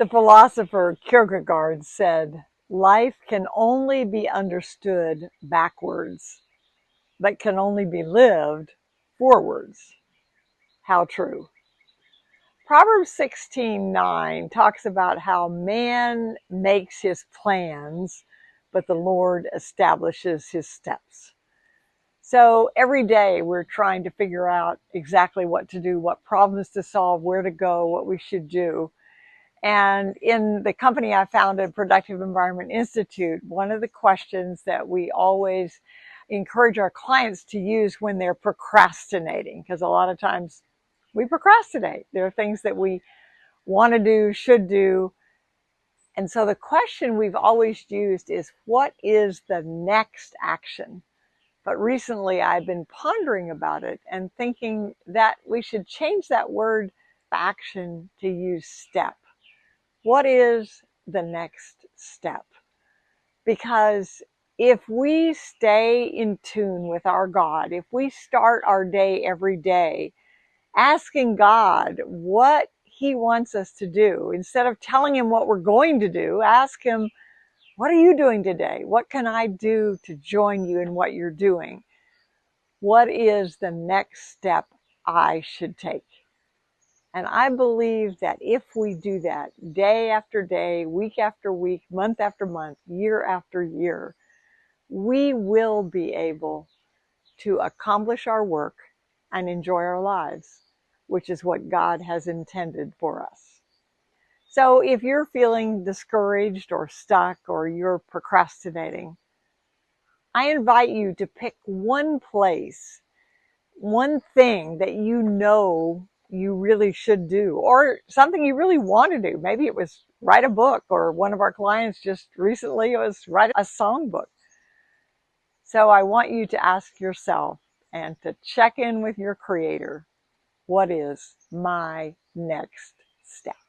The philosopher Kierkegaard said, "Life can only be understood backwards, but can only be lived forwards." How true. Proverbs 16:9 talks about how man makes his plans, but the Lord establishes his steps. So every day we're trying to figure out exactly what to do, what problems to solve, where to go, what we should do. And in the company I founded, Productive Environment Institute, one of the questions that we always encourage our clients to use when they're procrastinating, because a lot of times we procrastinate. There are things that we want to do, should do. And so the question we've always used is, what is the next action? But recently I've been pondering about it and thinking that we should change that word action to use step. What is the next step? Because if we stay in tune with our God, if we start our day every day asking God what he wants us to do, instead of telling him what we're going to do, ask him, what are you doing today? What can I do to join you in what you're doing? What is the next step I should take? And I believe that if we do that day after day, week after week, month after month, year after year, we will be able to accomplish our work and enjoy our lives, which is what God has intended for us. So if you're feeling discouraged or stuck or you're procrastinating, I invite you to pick one place, one thing that you know you really should do, or something you really want to do. Maybe it was write a book, or one of our clients just recently was write a songbook. So I want you to ask yourself and to check in with your Creator. What is my next step?